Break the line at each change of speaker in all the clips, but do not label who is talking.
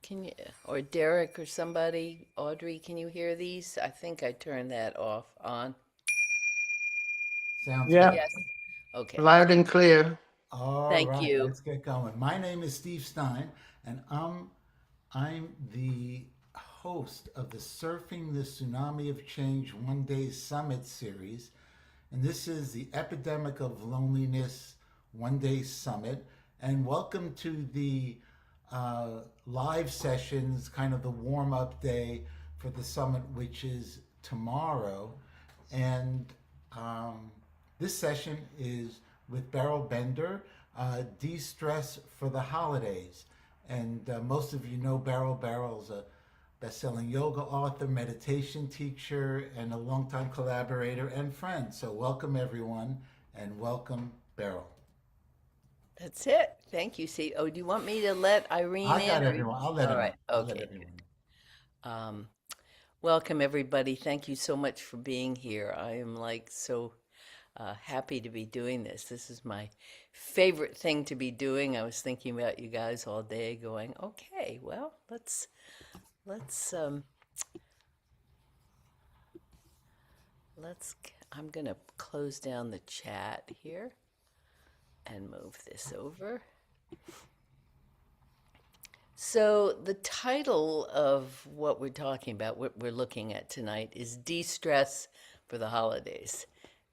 Can you, or Derek or somebody, Audrey, can you hear these? I think I turned that off on.
Sounds good.
Yep,
Yes. Okay.
loud and clear.
All
Thank
right,
you.
let's get going. My name is Steve Stein, and I'm the host of the Surfing the Tsunami of Change One Day Summit series, and this is the Epidemic of Loneliness One Day Summit. And welcome to the live sessions, kind of the warm up day for the summit, which is tomorrow. And um, this session is with Beryl Bender, Destress for the Holidays. And most of you know Beryl. Beryl's a best-selling yoga author, meditation teacher, and a longtime collaborator and friend. So welcome everyone, and welcome Beryl.
That's it. Thank you. See, oh, do you want me to let Irene
I
in?
got
Or
everyone. I'll let
all
him
right.
in. I'll let
Okay.
everyone in.
Um, welcome everybody. Thank you so much for being here. I am like so happy to be doing this. This is my favorite thing to be doing. I was thinking about you guys all day, going, okay, well, let's let's. I'm gonna close down the chat here and move this over. So the title of what we're talking about, what we're looking at tonight, is De-Stress for the Holidays.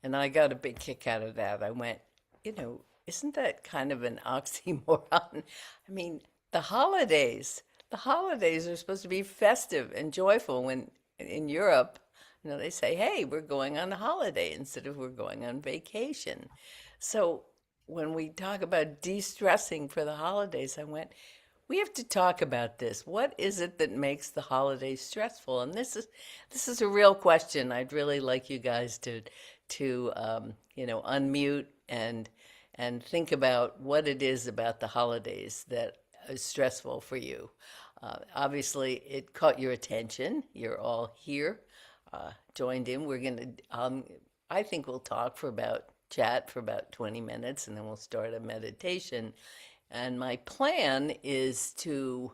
And I got a big kick out of that. I went, isn't that kind of an oxymoron? I mean, the holidays, the holidays are supposed to be festive and joyful when in Europe, they say, hey, we're going on a holiday instead of we're going on vacation. So when we talk about de-stressing for the holidays, I went, we have to talk about this. What is it that makes the holidays stressful? And this is a real question. I'd really like you guys to unmute and think about what it is about the holidays that is stressful for you. Obviously, it caught your attention. You're all here, joined in. I think we'll chat for about 20 minutes, and then we'll start a meditation. And my plan is to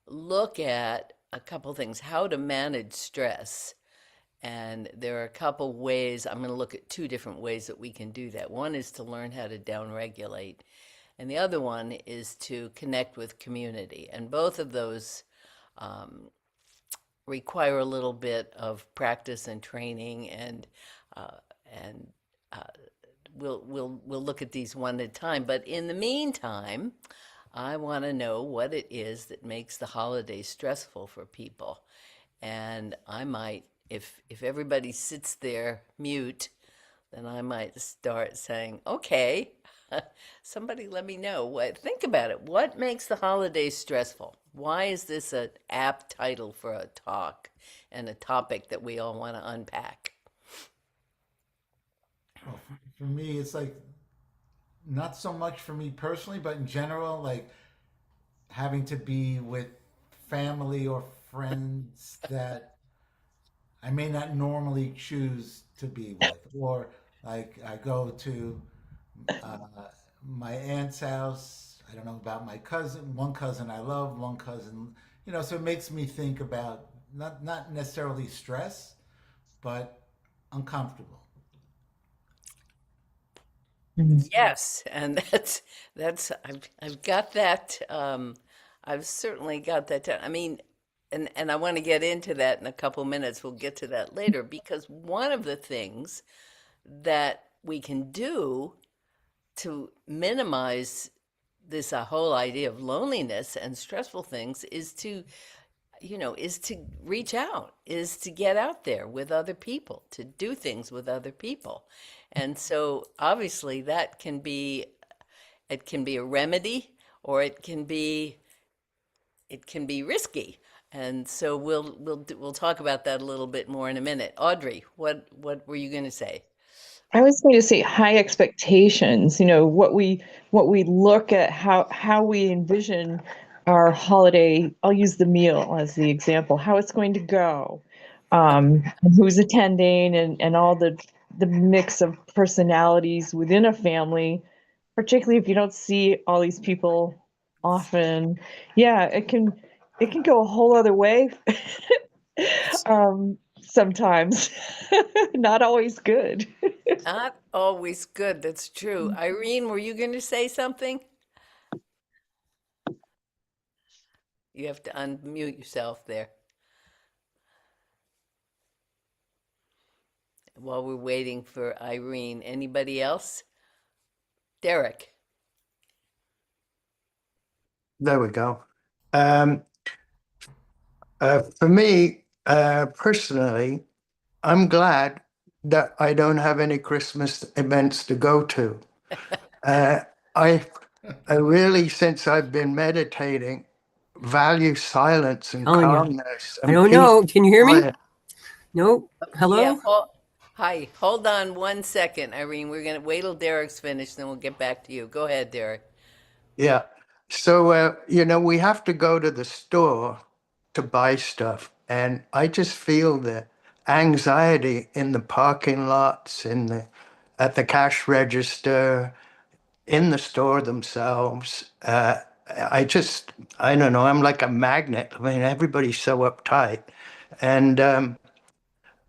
look at a couple things, how to manage stress. And there are a couple ways. I'm going to look at two different ways that we can do that. One is to learn how to downregulate, and the other one is to connect with community. And both of those require a little bit of practice and training, and uh, and we'll look at these one at a time. But in the meantime, I want to know what it is that makes the holidays stressful for people. And I might, if everybody sits there mute, then I might start saying, okay, somebody let me know. Think about it. What makes the holidays stressful? Why is this an apt title for a talk and a topic that we all want to unpack?
Well, for me, it's like not so much for me personally, but in general, like having to be with family or friends that I may not normally choose to be with, or like I go to uh, my aunt's house. I don't know about my cousin. One cousin I love, one cousin, So it makes me think about not necessarily stress, but uncomfortable.
Mhm.
Yes, and that's I've got that. I've certainly got that. I mean, and I want to get into that in a couple minutes. We'll get to that later because one of the things that we can do to minimize this whole idea of loneliness and stressful things is to reach out, is to get out there with other people, to do things with other people. And so obviously it can be a remedy, or it can be risky. And so we'll talk about that a little bit more in a minute. Audrey, what were you going to say?
I was going to say high expectations, what we look at, how we envision our holiday. I'll use the meal as the example, how it's going to go, who's attending, and all the mix of personalities within a family, particularly if you don't see all these people often. Yeah, it can go a whole other way. Sometimes not always good.
Not always good. That's true. Irene, were you going to say something? You have to unmute yourself there. While we're waiting for Irene, anybody else? Derek.
There we go. For me, personally, I'm glad that I don't have any Christmas events to go to. I really, since I've been meditating, value silence and
Telling you.
calmness.
I
And
don't
peace
know.
and
Can you hear me?
quiet.
No? Hello?
Yeah. Hi. Hold on 1 second, Irene. We're going to wait till Derek's finished, then we'll get back to you. Go ahead, Derek.
Yeah. So, we have to go to the store to buy stuff. And I just feel the anxiety in the parking lots, at the cash register, in the store themselves. I don't know, I'm like a magnet. I mean, everybody's so uptight. And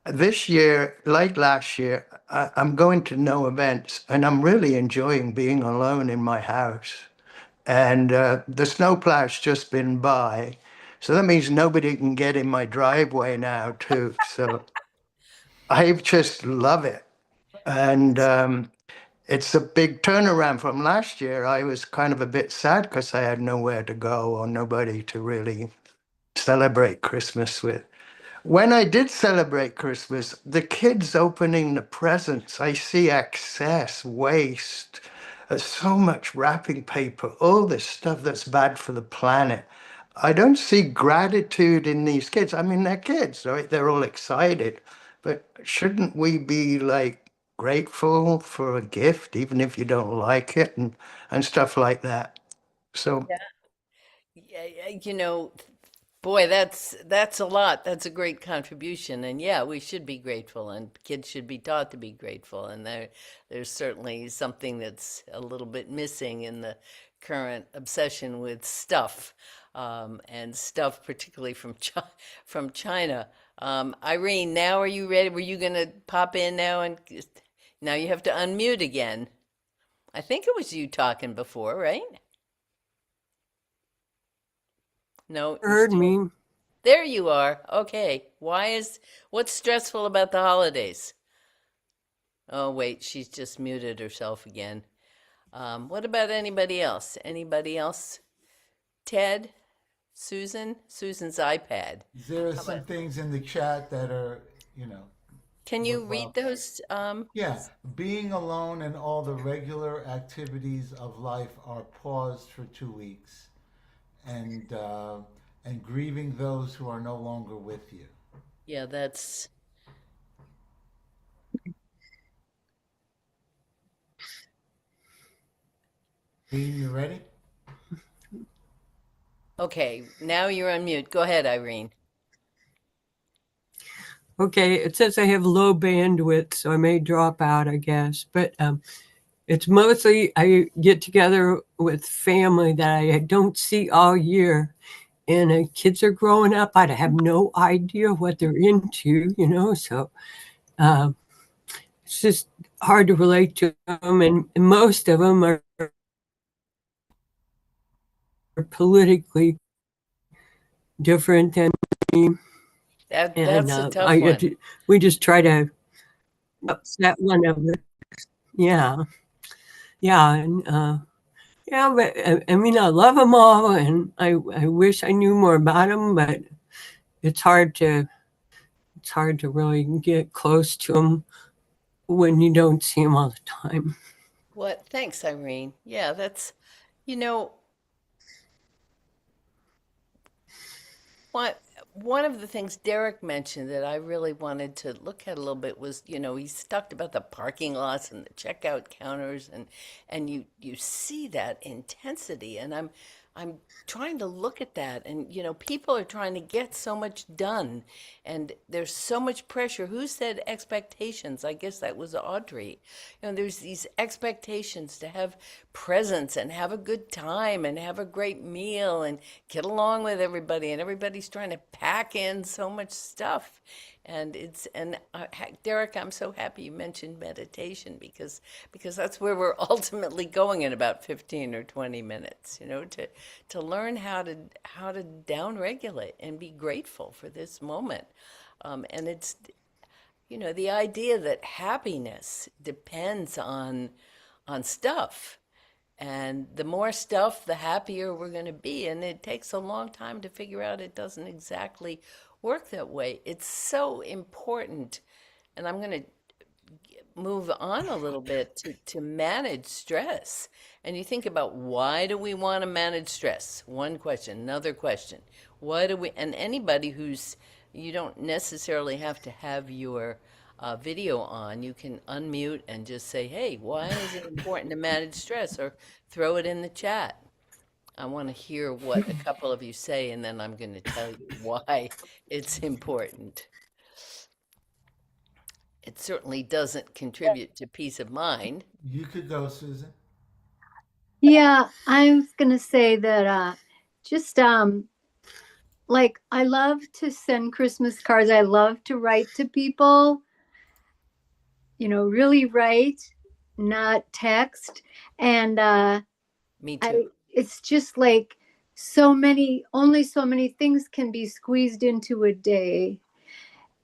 this year, like last year, I'm going to no events and I'm really enjoying being alone in my house. And the snowplow's just been by. So that means nobody can get in my driveway now, too. So I just love it. And it's a big turnaround from last year. I was kind of a bit sad because I had nowhere to go or nobody to really celebrate Christmas with. When I did celebrate Christmas, the kids opening the presents, I see excess, waste, so much wrapping paper, all this stuff that's bad for the planet. I don't see gratitude in these kids. I mean, they're kids, right? They're all excited. But shouldn't we be like grateful for a gift, even if you don't like it and stuff like that? So
Yeah, boy, that's a lot. That's a great contribution, and yeah, we should be grateful, and kids should be taught to be grateful. And there's certainly something that's a little bit missing in the current obsession with stuff, and stuff particularly from China. Irene, now are you ready? Were you going to pop in now? And now you have to unmute again. I think it was you talking before, right? No, you
Heard
still.
me.
There you are. Okay. What's stressful about the holidays? Oh, wait, she's just muted herself again. What about anybody else? Anybody else? Ted? Susan? Susan's iPad.
There are some things in the chat that are,
Can you
worthwhile.
read those?
Yeah, being alone and all the regular activities of life are paused for 2 weeks, and grieving those who are no longer with you.
Yeah, that's.
Dean, you ready?
Okay, now you're on mute. Go ahead, Irene.
Okay, it says I have low bandwidth, so I may drop out, I guess. But it's mostly I get together with family that I don't see all year. And kids are growing up. I have no idea what they're into, so it's just hard to relate to them. And most of them are politically different than me.
That's a tough one.
We just try to upset one of them. Yeah. Yeah. And, yeah, but I mean, I love them all, and I wish I knew more about them, but it's hard to really get close to them when you don't see them all the time.
What? Thanks, Irene. Yeah, that's, you know, what one of the things Derek mentioned that I really wanted to look at a little bit was, he's talked about the parking lots and the checkout counters, and you see that intensity, and I'm trying to look at that, and people are trying to get so much done, and there's so much pressure. Who said expectations? I guess that was Audrey. There's these expectations to have presence and have a good time and have a great meal and get along with everybody, and everybody's trying to pack in so much stuff. And Derek, I'm so happy you mentioned meditation, because that's where we're ultimately going in about 15 or 20 minutes, to learn how to down regulate and be grateful for this moment. And it's, the idea that happiness depends on stuff. And the more stuff, the happier we're going to be. And it takes a long time to figure out it doesn't exactly work that way. It's so important. And I'm going to move on a little bit to manage stress. And you think about, why do we want to manage stress? One question, another question. Why do we, and anybody you don't necessarily have to have your video on. You can unmute and just say, hey, why is it important to manage stress? Or throw it in the chat. I want to hear what a couple of you say, and then I'm going to tell you why it's important. It certainly doesn't contribute to peace of mind.
You could go, Susan.
Yeah, I was going to say that just like, I love to send Christmas cards. I love to write to people, really write, not text. And
Me too.
it's just like only so many things can be squeezed into a day.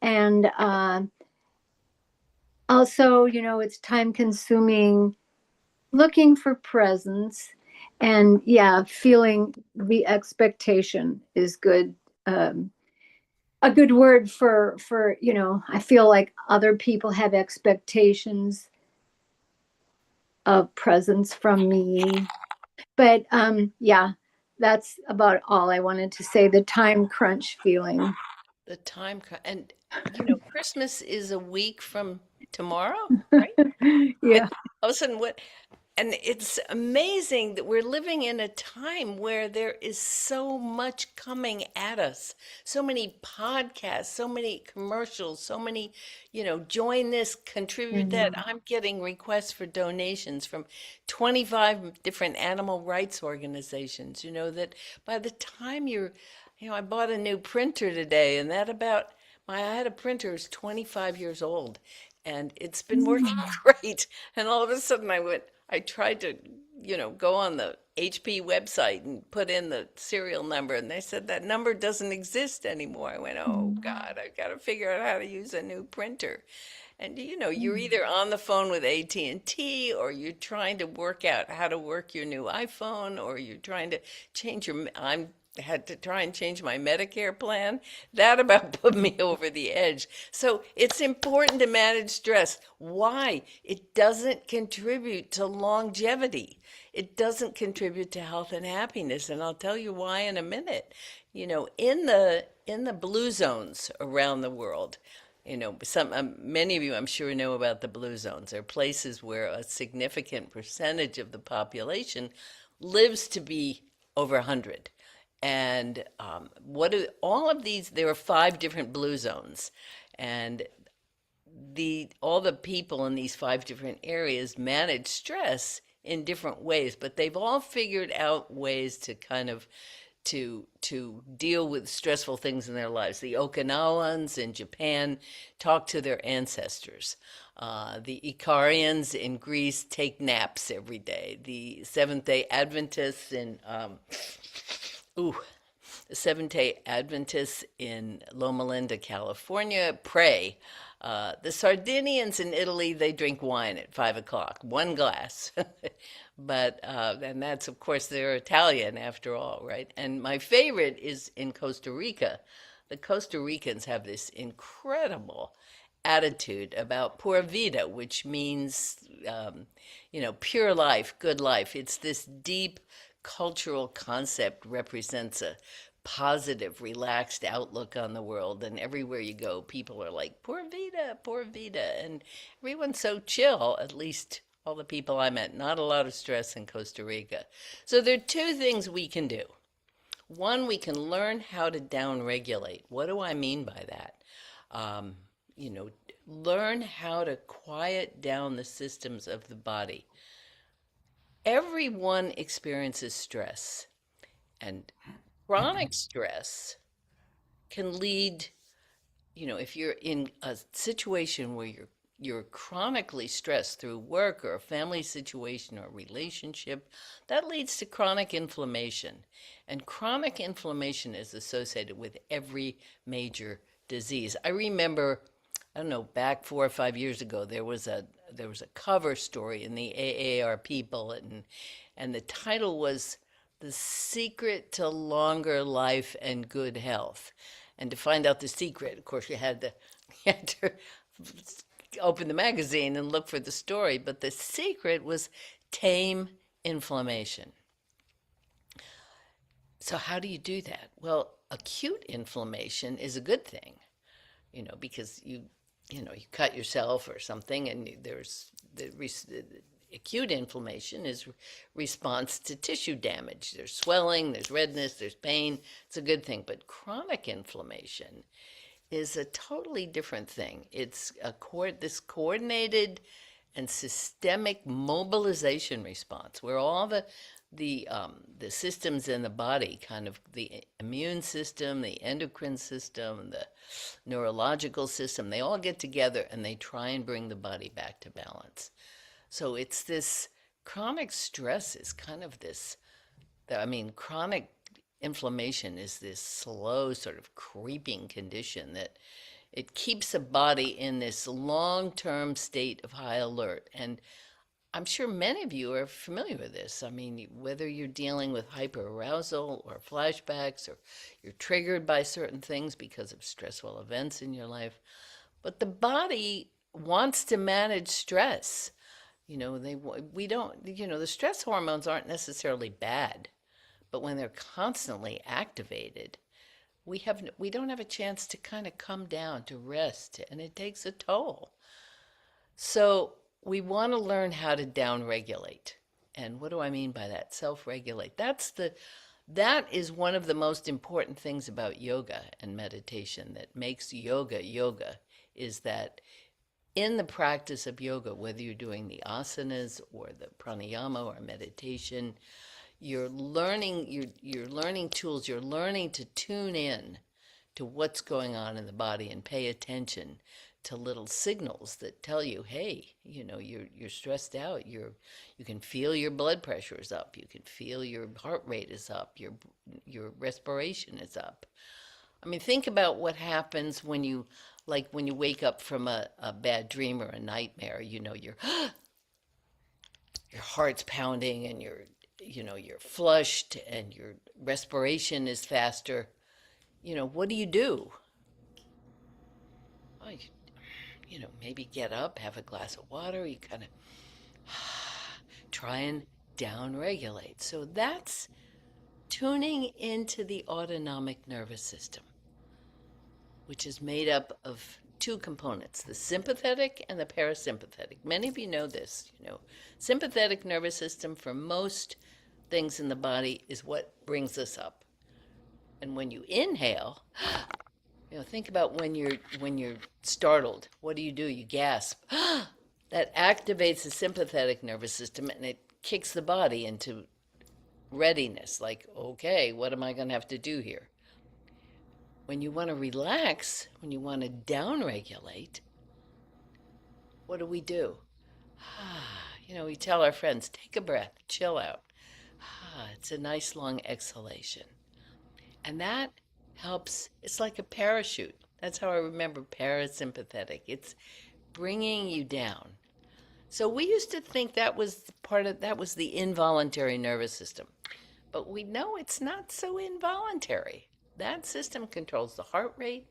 And also, it's time consuming looking for presents. And yeah, feeling the expectation is good. A good word for, I feel like other people have expectations of presents from me. But yeah, that's about all I wanted to say. The time crunch feeling.
The time, and Christmas is a week from tomorrow, right?
Yeah.
All of a sudden, and it's amazing that we're living in a time where there is so much coming at us. So many podcasts, so many commercials, so many, join this, contribute that. I'm getting requests for donations from 25 different animal rights organizations, that by the time I bought a new printer today, and I had a printer that's 25 years old, and it's been working great. And all of a sudden I tried to, go on the HP website and put in the serial number, and they said that number doesn't exist anymore. I went, oh God, I've got to figure out how to use a new printer. And you're either on the phone with AT&T, or you're trying to work out how to work your new iPhone, or you're trying to change I had to try and change my Medicare plan. That about put me over the edge. So it's important to manage stress. Why? It doesn't contribute to longevity. It doesn't contribute to health and happiness. And I'll tell you why in a minute. In the blue zones around the world, many of you, I'm sure, know about the blue zones. They're places where a significant percentage of the population lives to be over 100. And all of these? There are 5 different blue zones, and all the people in these 5 different areas manage stress in different ways, but they've all figured out ways to kind of to deal with stressful things in their lives. The Okinawans in Japan talk to their ancestors. The Icarians in Greece take naps every day. The Seventh-day Adventists the Seventh-day Adventists in Loma Linda, California, pray. The Sardinians in Italy, they drink wine at 5 o'clock, 1 glass. But, and that's, of course, they're Italian after all, right? And my favorite is in Costa Rica. The Costa Ricans have this incredible attitude about pura vida, which means, pure life, good life. It's this deep cultural concept, represents a positive, relaxed outlook on the world. And everywhere you go, people are like, pura vida. And everyone's so chill, at least all the people I met. Not a lot of stress in Costa Rica. So there are 2 things we can do. One, we can learn how to down-regulate. What do I mean by that? Learn how to quiet down the systems of the body. everyone experiences stress, and chronic stress can lead, if you're in a situation where you're chronically stressed through work or a family situation or relationship, that leads to chronic inflammation. And chronic inflammation is associated with every major disease. I remember, I don't know, back 4 or 5 years ago, there was a cover story in the AARP bulletin, and the title was "The Secret to Longer Life and Good Health." And to find out the secret, of course, you had to open the magazine and look for the story. But the secret was tame inflammation. So how do you do that? Well, acute inflammation is a good thing, because you cut yourself or something, and there's the acute inflammation is response to tissue damage. There's swelling, there's redness, there's pain. It's a good thing. But chronic inflammation is a totally different thing. It's this coordinated and systemic mobilization response where all the systems in the body, kind of the immune system, the endocrine system, the neurological system, they all get together and they try and bring the body back to balance. So it's this chronic stress is kind of this, chronic inflammation is this slow sort of creeping condition that it keeps the body in this long-term state of high alert. And I'm sure many of you are familiar with this. Whether you're dealing with hyperarousal or flashbacks, or you're triggered by certain things because of stressful events in your life, but the body wants to manage stress. The stress hormones aren't necessarily bad, but when they're constantly activated, we don't have a chance to kind of come down, to rest, and it takes a toll. So we want to learn how to downregulate. And what do I mean by that? Self-regulate. That is one of the most important things about yoga and meditation that makes yoga yoga, is that in the practice of yoga, whether you're doing the asanas or the pranayama or meditation, you're learning tools, you're learning to tune in to what's going on in the body and pay attention to little signals that tell you, hey, you're stressed out. You can feel your blood pressure is up. You can feel your heart rate is up. Your respiration is up. Think about what happens when you wake up from a bad dream or a nightmare. Your heart's pounding and you're flushed and your respiration is faster. What do? Oh, maybe get up, have a glass of water. You kind of try and downregulate. So that's tuning into the autonomic nervous system, which is made up of two components, the sympathetic and the parasympathetic. Many of you know this. Sympathetic nervous system for most things in the body is what brings us up. And when you inhale, think about when you're startled. What do? You gasp. That activates the sympathetic nervous system and it kicks the body into readiness. Like, okay, what am I going to have to do here? When you want to relax, when you want to downregulate, what do? We tell our friends, take a breath, chill out. It's a nice long exhalation. And that helps. It's like a parachute. That's how I remember parasympathetic. It's bringing you down. So we used to think that was the involuntary nervous system. But we know it's not so involuntary. That system controls the heart rate,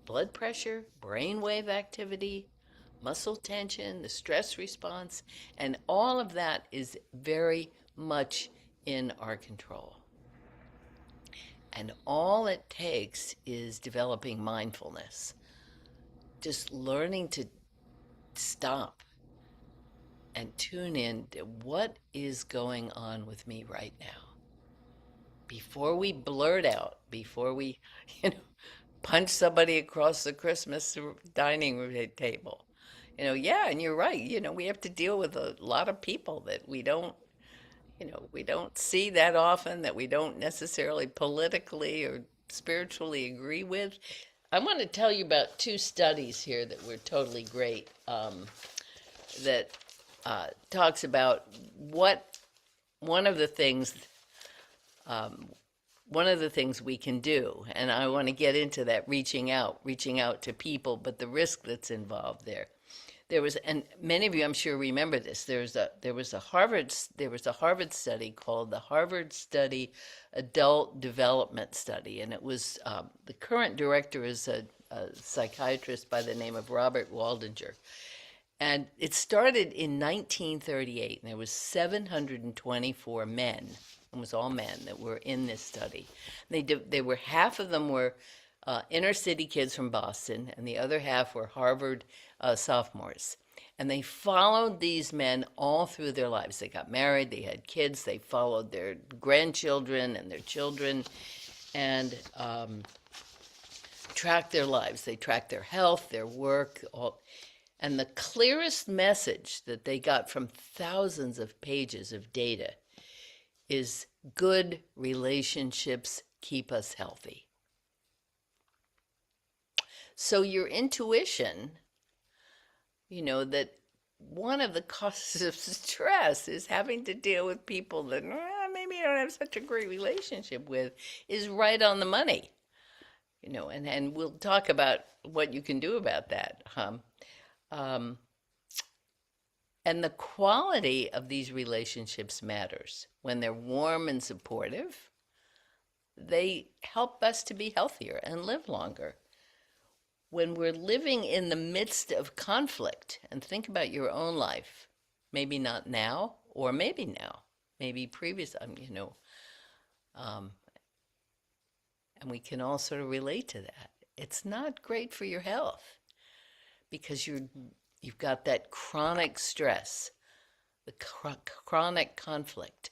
blood pressure, brainwave activity, muscle tension, the stress response, and all of that is very much in our control. And all it takes is developing mindfulness, just learning to stop and tune in to what is going on with me right now. Before we blurt out, before we, punch somebody across the Christmas dining room table. And you're right. We have to deal with a lot of people that we don't we don't see that often, that we don't necessarily politically or spiritually agree with. I want to tell you about two studies here that were totally great, that talks about what one of the things we can do. And I want to get into that, reaching out to people, but the risk that's involved there. And many of you, I'm sure, remember this. There was a Harvard study called the Harvard Study Adult Development Study, and it was the current director is a psychiatrist by the name of Robert Waldinger, and it started in 1938, and there was 724 men. It was all men that were in this study. They were half of them were inner city kids from Boston, and the other half were Harvard sophomores. And they followed these men all through their lives. They got married, they had kids, they followed their grandchildren and their children, and tracked their lives. They tracked their health, their work, all. And the clearest message that they got from thousands of pages of data is good relationships keep us healthy. So your intuition, that one of the causes of stress is having to deal with people that maybe you don't have such a great relationship with, is right on the money. And we'll talk about what you can do about that. And the quality of these relationships matters. When they're warm and supportive, they help us to be healthier and live longer. When we're living in the midst of conflict, and think about your own life, maybe not now, or maybe now, maybe previous, and we can all sort of relate to that. It's not great for your health, because you've got that chronic stress, the chronic conflict,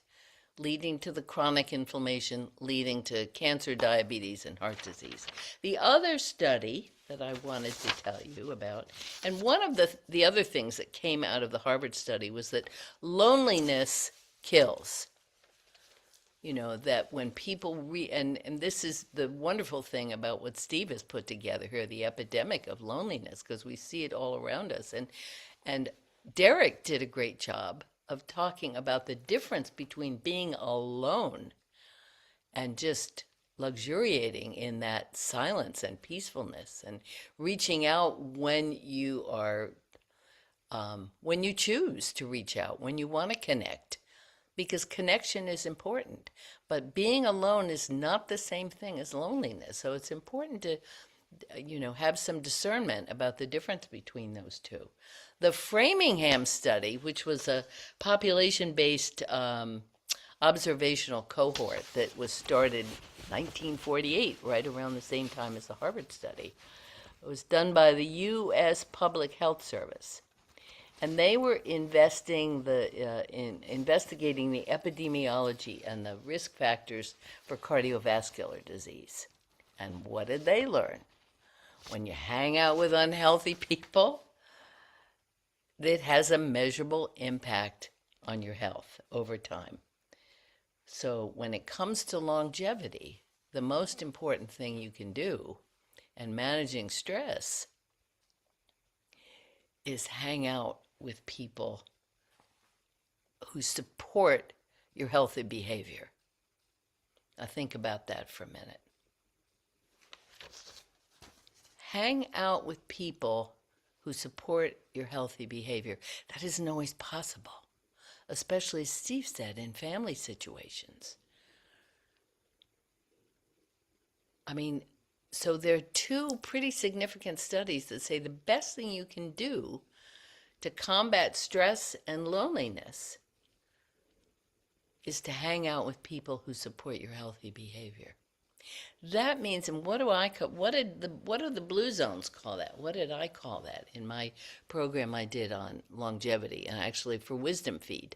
leading to the chronic inflammation, leading to cancer, diabetes, and heart disease. The other study that I wanted to tell you about, and one of the other things that came out of the Harvard study was that loneliness kills. That when people and this is the wonderful thing about what Steve has put together here, the epidemic of loneliness, because we see it all around us. And Derek did a great job of talking about the difference between being alone and just luxuriating in that silence and peacefulness, and reaching out when you are, when you choose to reach out, when you want to connect. Because connection is important, but being alone is not the same thing as loneliness. So it's important to, have some discernment about the difference between those two. The Framingham study, which was a population-based observational cohort that was started 1948, right around the same time as the Harvard study, it was done by the U.S. Public Health Service. And they were investigating the epidemiology and the risk factors for cardiovascular disease. And what did they learn? When you hang out with unhealthy people, it has a measurable impact on your health over time. So when it comes to longevity, the most important thing you can do and managing stress is hang out with people who support your healthy behavior. Now think about that for a minute. Hang out with people who support your healthy behavior. That isn't always possible, especially, as Steve said, in family situations. So there are two pretty significant studies that say the best thing you can do to combat stress and loneliness is to hang out with people who support your healthy behavior. That means, and what do the Blue Zones call that? What did I call that in my program I did on longevity? And actually for WisdomFeed,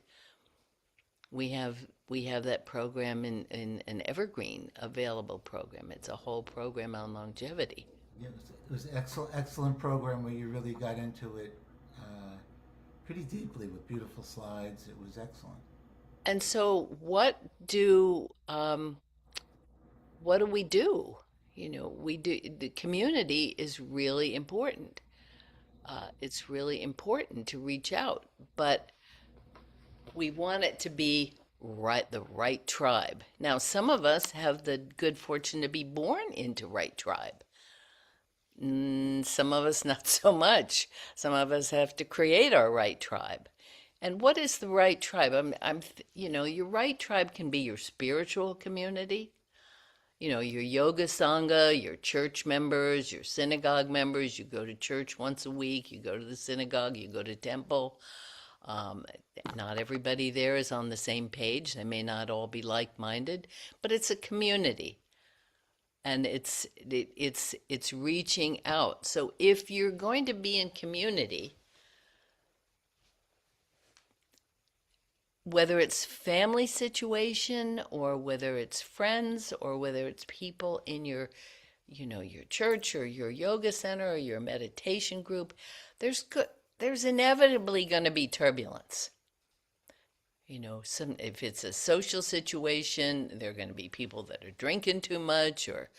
we have that program in an evergreen available program. It's a whole program on longevity.
Yeah, it was excellent program where you really got into it pretty deeply with beautiful slides. It was excellent.
And so what do we do? The community is really important. It's really important to reach out, but we want it to be the right tribe. Now, some of us have the good fortune to be born into right tribe. Some of us not so much. Some of us have to create our right tribe. And what is the right tribe? Your right tribe can be your spiritual community. Your yoga sangha, your church members, your synagogue members. You go to church once a week, you go to the synagogue, you go to temple. Not everybody there is on the same page. They may not all be like-minded, but it's a community. And it's reaching out. So if you're going to be in community, whether it's family situation or whether it's friends or whether it's people in your church or your yoga center or your meditation group, there's inevitably going to be turbulence. If it's a social situation, there are going to be people that are drinking too much, or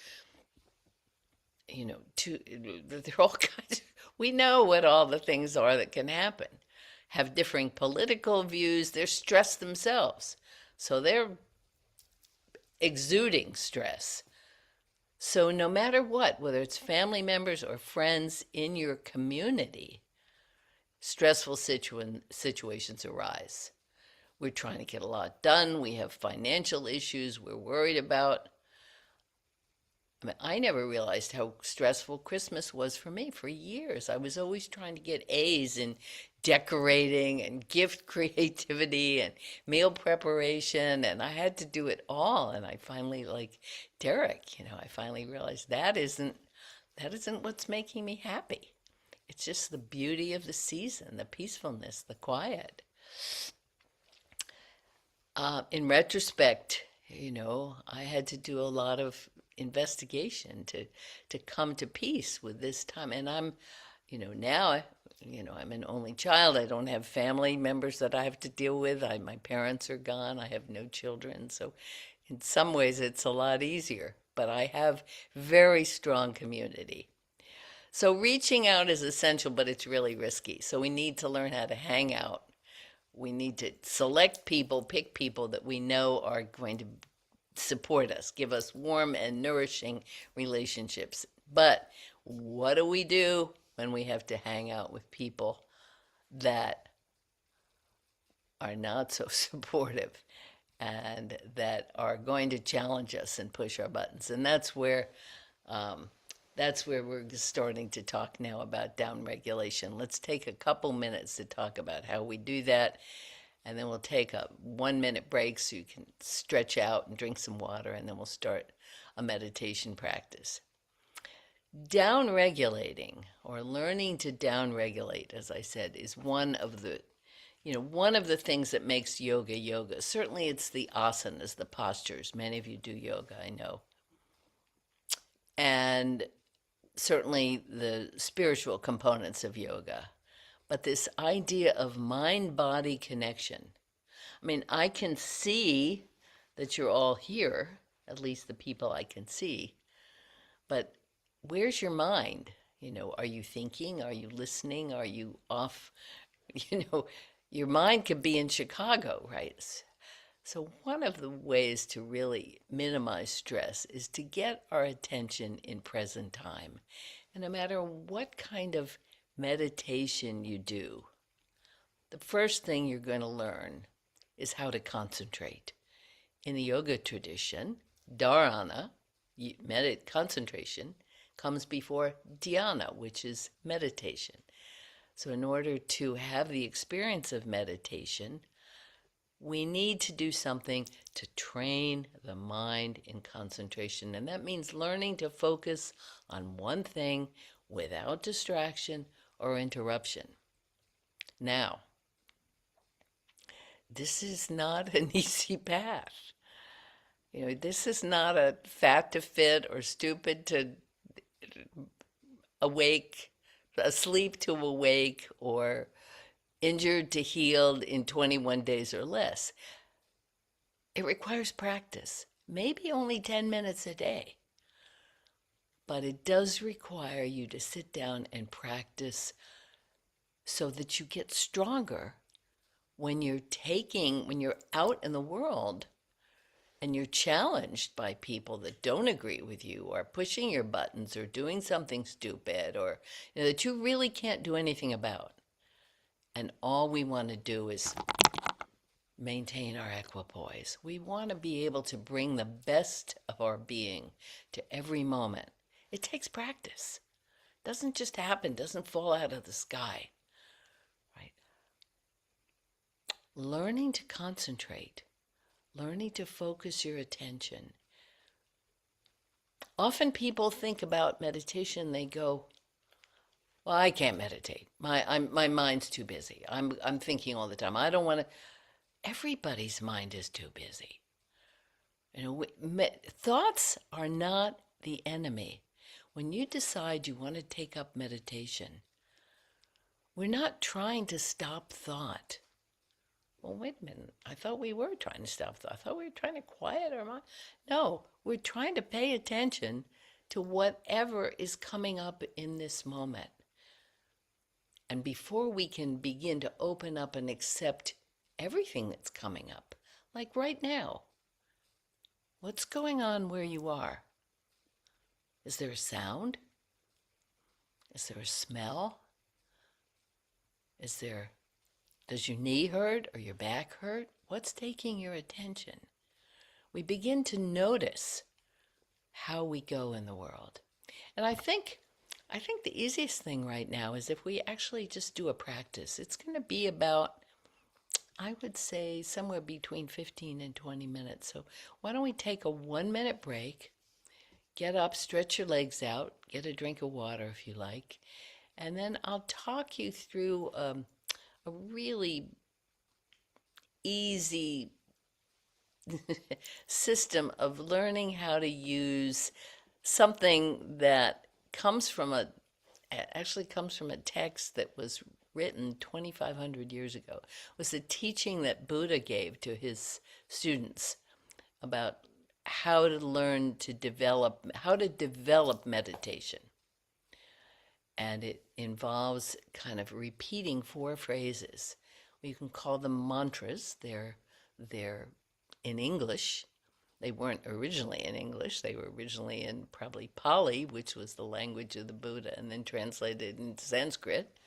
they're all kinds. We know what all the things are that can happen. Have differing political views. They're stressed themselves, so they're exuding stress. So no matter what, whether it's family members or friends in your community, stressful situations arise. We're trying to get a lot done. We have financial issues we're worried about. I never realized how stressful Christmas was for me for years. I was always trying to get A's in decorating and gift creativity and meal preparation, and I had to do it all. And I finally, like Derek, I finally realized that isn't what's making me happy. It's just the beauty of the season, the peacefulness, the quiet. In retrospect, I had to do a lot of investigation to come to peace with this time. And I'm, now, I'm an only child. I don't have family members that I have to deal with. My parents are gone. I have no children. So in some ways it's a lot easier, but I have very strong community. So reaching out is essential, but it's really risky. So we need to learn how to hang out. We need to select people, pick people that we know are going to support us, give us warm and nourishing relationships. But what do we do when we have to hang out with people that are not so supportive and that are going to challenge us and push our buttons? And that's where we're starting to talk now about downregulation. Let's take a couple minutes to talk about how we do that, and then we'll take a 1-minute break so you can stretch out and drink some water, and then we'll start a meditation practice. Downregulating, or learning to downregulate, as I said, is one of the things that makes yoga yoga. Certainly it's the asanas, the postures. Many of you do yoga, I know. And certainly the spiritual components of yoga. But this idea of mind-body connection. I can see that you're all here, at least the people I can see, but where's your mind? Are you thinking? Are you listening? Are you off? Your mind could be in Chicago, right? So one of the ways to really minimize stress is to get our attention in present time. And no matter what kind of meditation you do, the first thing you're going to learn is how to concentrate. In the yoga tradition, dharana, concentration, comes before dhyana, which is meditation. So in order to have the experience of meditation, we need to do something to train the mind in concentration. And that means learning to focus on one thing without distraction or interruption. Now, this is not an easy path. This is not a fat to fit or stupid to awake, asleep to awake, or injured to healed in 21 days or less. it requires practice, maybe only 10 minutes a day. But it does require you to sit down and practice so that you get stronger when you're out in the world and you're challenged by people that don't agree with you or pushing your buttons or doing something stupid or that you really can't do anything about. And all we want to do is maintain our equipoise. We want to be able to bring the best of our being to every moment. It takes practice. It doesn't just happen, doesn't fall out of the sky. Right? Learning to concentrate, learning to focus your attention. Often people think about meditation, they go, well, I can't meditate. My mind's too busy. I'm thinking all the time. I don't want to. Everybody's mind is too busy. Thoughts are not the enemy. When you decide you want to take up meditation, we're not trying to stop thought. Well, wait a minute. I thought we were trying to stop thought. I thought we were trying to quiet our mind. No, we're trying to pay attention to whatever is coming up in this moment. And before we can begin to open up and accept everything that's coming up, like right now, what's going on where you are? Is there a sound? Is there a smell? Does your knee hurt or your back hurt? What's taking your attention? We begin to notice how we go in the world. And I think the easiest thing right now is if we actually just do a practice. It's going to be about, I would say, somewhere between 15 and 20 minutes. So why don't we take a 1-minute break, get up, stretch your legs out, get a drink of water if you like, and then I'll talk you through a really easy system of learning how to use something that actually comes from a text that was written 2,500 years ago. It was a teaching that Buddha gave to his students about how to develop meditation. And it involves kind of repeating 4 phrases. You can call them mantras. They're in English. They weren't originally in English. They were originally in probably Pali, which was the language of the Buddha, and then translated into Sanskrit,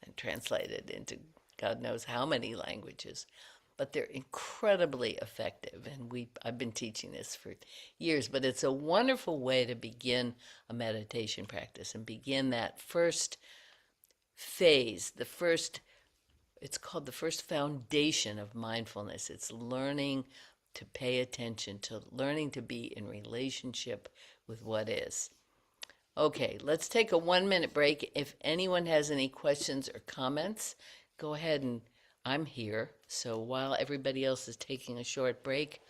and translated into God knows how many languages. But they're incredibly effective, and I've been teaching this for years, but it's a wonderful way to begin a meditation practice and begin that first phase, it's called the first foundation of mindfulness. It's learning to pay attention, to learning to be in relationship with what is. Okay, let's take a 1-minute break. If anyone has any questions or comments, go ahead, and I'm here. So while everybody else is taking a short break,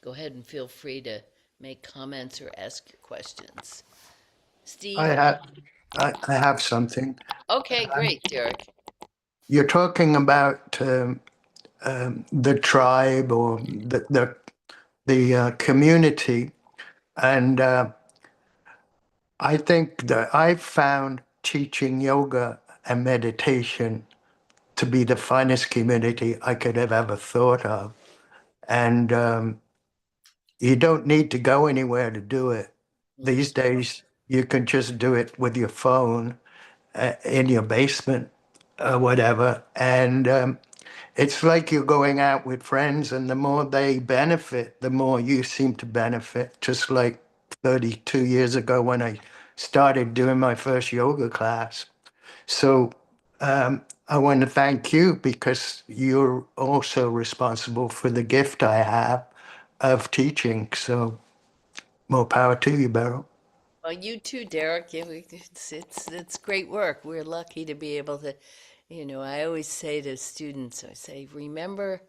go ahead and feel free to make comments or ask your questions. Steve?
I have something.
Okay, great, Derek.
You're talking about the tribe or the community, and I think that I've found teaching yoga and meditation to be the finest community I could have ever thought of. And you don't need to go anywhere to do it. These days, you can just do it with your phone in your basement or whatever. And it's like you're going out with friends, and the more they benefit, the more you seem to benefit. Just like 32 years ago when I started doing my first yoga class. So I want to thank you because you're also responsible for the gift I have of teaching. So more power to you, Beryl.
Well, you too, Derek. Yeah, it's great work. We're lucky to be able to, I always say to students, I say, remember,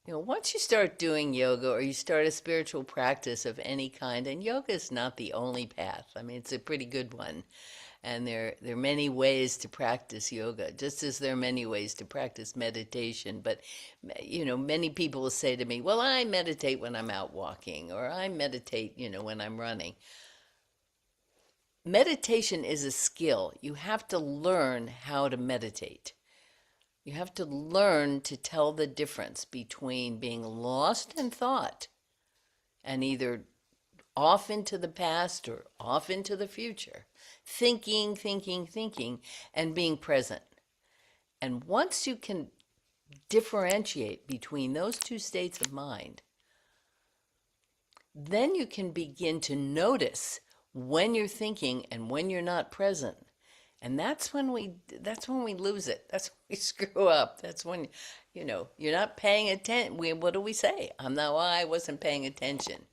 once you start doing yoga or you start a spiritual practice of any kind, and yoga is not the only path. I mean, it's a pretty good one. And there are many ways to practice yoga, just as there are many ways to practice meditation. But, many people will say to me, well, I meditate when I'm out walking, or I meditate, when I'm running. Meditation is a skill. You have to learn how to meditate. You have to learn to tell the difference between being lost in thought and either off into the past or off into the future, thinking, and being present. And once you can differentiate between those two states of mind, then you can begin to notice when you're thinking and when you're not present. And that's when we lose it. That's when we screw up. That's when, you're not paying attention. What do we say? I wasn't paying attention.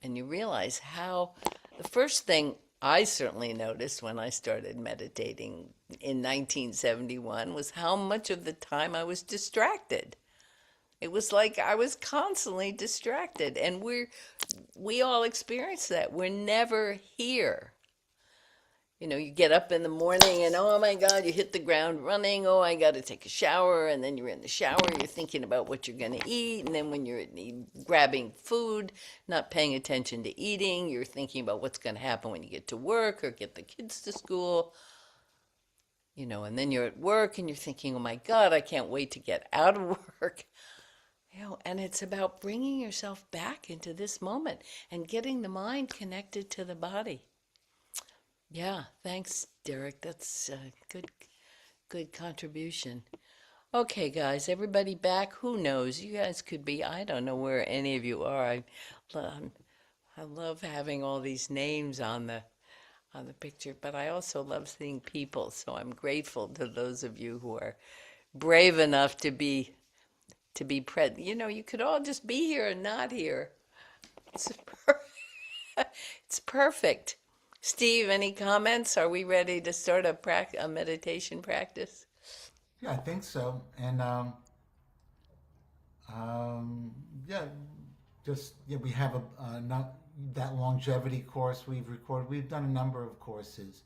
And you realize how the first thing I certainly noticed when I started meditating in 1971 was how much of the time I was distracted. It was like I was constantly distracted, and we all experience that. We're never here. You get up in the morning and, oh my God, you hit the ground running. Oh, I got to take a shower. And then you're in the shower, you're thinking about what you're going to eat. And then when you're grabbing food, not paying attention to eating, you're thinking about what's going to happen when you get to work or get the kids to school. And then you're at work and you're thinking, oh my God, I can't wait to get out of work. And it's about bringing yourself back into this moment and getting the mind connected to the body. Yeah, thanks, Derek. That's a good contribution. Okay, guys, everybody back? Who knows? You guys could be, I don't know where any of you are. I love having all these names on the picture, but I also love seeing people. So I'm grateful to those of you who are brave enough to be present. You could all just be here and not here. It's perfect. Steve, any comments? Are we ready to start a meditation practice?
Yeah, I think so. And yeah, we have a not that longevity course we've recorded. We've done a number of courses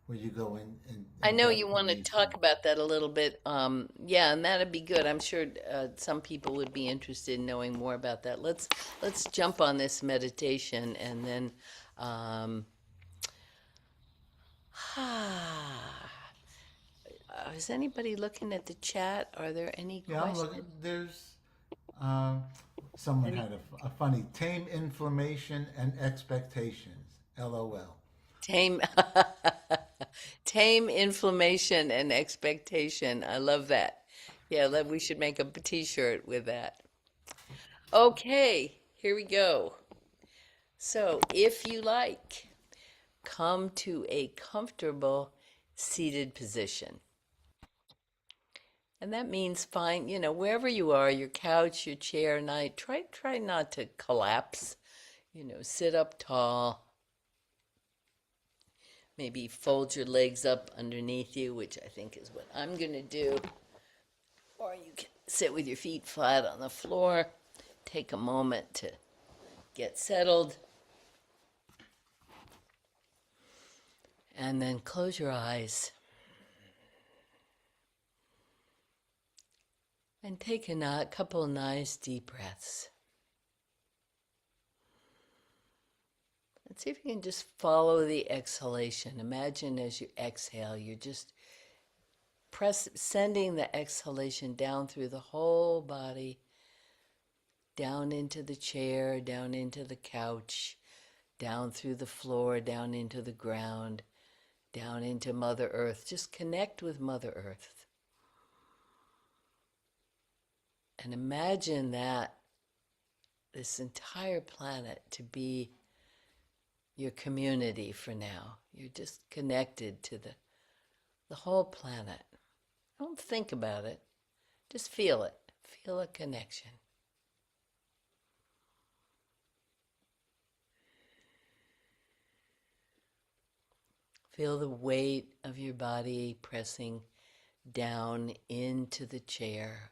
where you go in and
I know
get
you want to
these,
talk about that a little bit. Yeah, and that'd be good. I'm sure some people would be interested in knowing more about that. Let's jump on this meditation and then. Is anybody looking at the chat? Are there any
Yeah, I'm
questions?
looking. There's someone had a funny tame inflammation and expectations. LOL.
Tame, tame inflammation and expectation. I love that. Yeah, we should make a t-shirt with that. Okay, here we go. So, if you like, come to a comfortable seated position. And that means find, wherever you are, your couch, your chair, night, try not to collapse. Sit up tall. Maybe fold your legs up underneath you, which I think is what I'm going to do. Or you can sit with your feet flat on the floor. Take a moment to get settled. And then close your eyes. And take a couple nice deep breaths. And see if you can just follow the exhalation. Imagine as you exhale, you're just sending the exhalation down through the whole body, down into the chair, down into the couch, down through the floor, down into the ground, down into Mother Earth. Just connect with Mother Earth. And imagine that this entire planet to be your community for now. You're just connected to the whole planet. Don't think about it. Just feel it. Feel a connection. Feel the weight of your body pressing down into the chair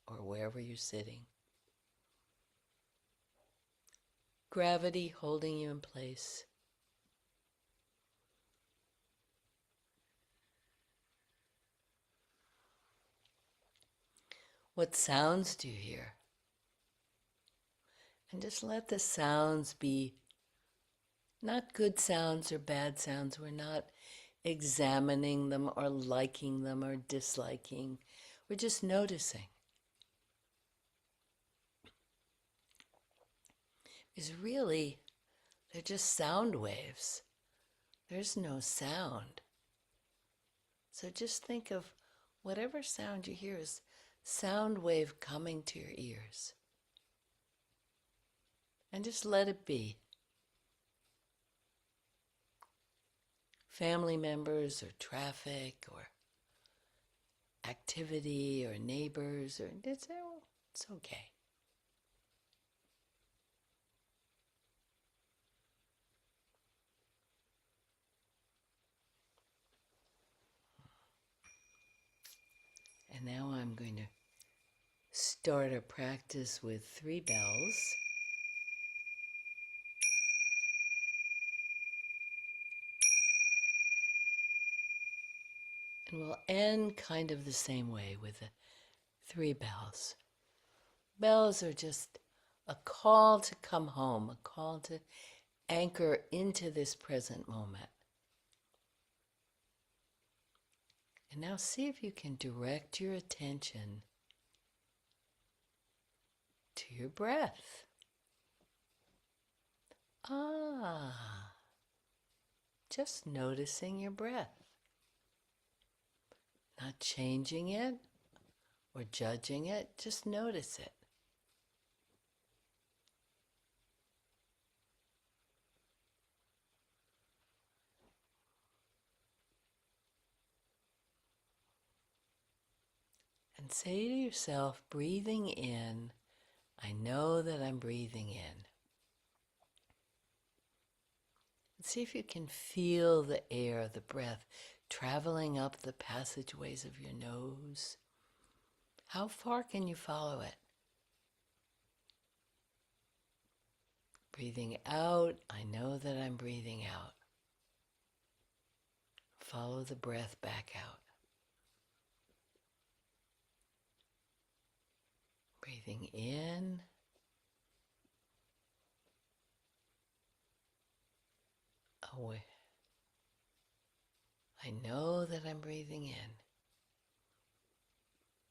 or wherever you're sitting. Gravity holding you in place. What sounds do you hear? And just let the sounds be not good sounds or bad sounds. We're not examining them or liking them or disliking. We're just noticing. Because really, they're just sound waves. There's no sound. So just think of whatever sound you hear as sound wave coming to your ears. And just let it be. Family members or traffic or activity or neighbors, or it's okay. And now I'm going to start our practice with 3 bells. And we'll end kind of the same way with the 3 bells. Bells are just a call to come home, a call to anchor into this present moment. And now see if you can direct your attention to your breath. Just noticing your breath. Not changing it or judging it, just notice it. And say to yourself, breathing in, I know that I'm breathing in. And see if you can feel the air, the breath, traveling up the passageways of your nose. How far can you follow it? Breathing out, I know that I'm breathing out. Follow the breath back out. Breathing in. Away. I know that I'm breathing in.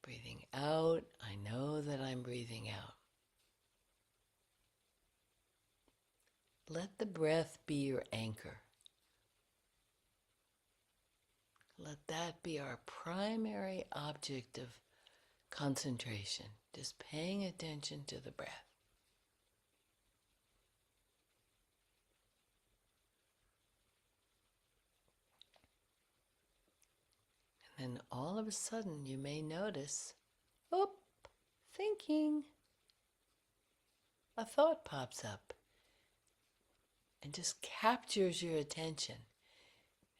Breathing out, I know that I'm breathing out. Let the breath be your anchor. Let that be our primary object of concentration, just paying attention to the breath. And then all of a sudden you may notice, thinking. A thought pops up and just captures your attention.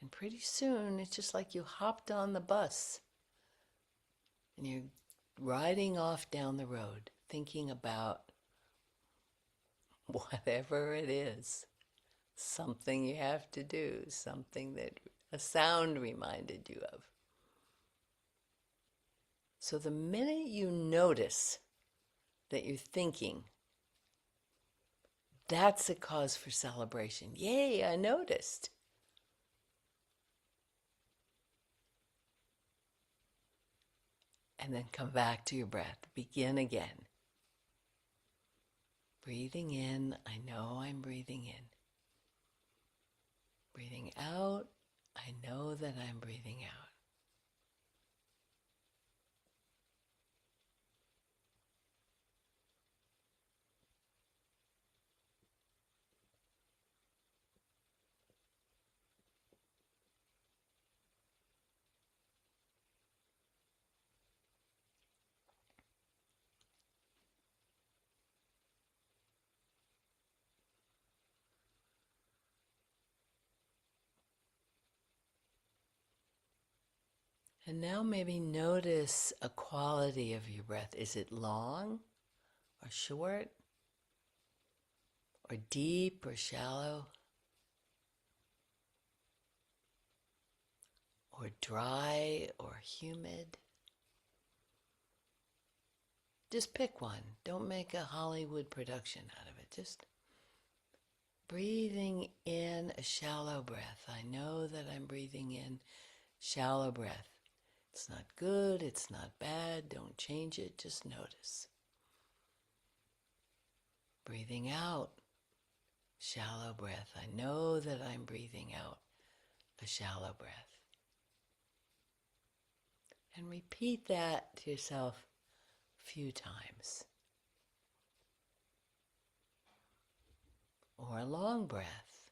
And pretty soon it's just like you hopped on the bus and you're riding off down the road thinking about whatever it is, something you have to do, something that a sound reminded you of. So the minute you notice that you're thinking, that's a cause for celebration. Yay, I noticed. And then come back to your breath. Begin again. Breathing in, I know I'm breathing in. Breathing out, I know that I'm breathing out. And now maybe notice a quality of your breath. Is it long or short? Or deep or shallow? Or dry or humid? Just pick one. Don't make a Hollywood production out of it. Just breathing in a shallow breath. I know that I'm breathing in shallow breath. It's not good, it's not bad, don't change it, just notice. Breathing out, shallow breath. I know that I'm breathing out a shallow breath. And repeat that to yourself a few times. Or a long breath,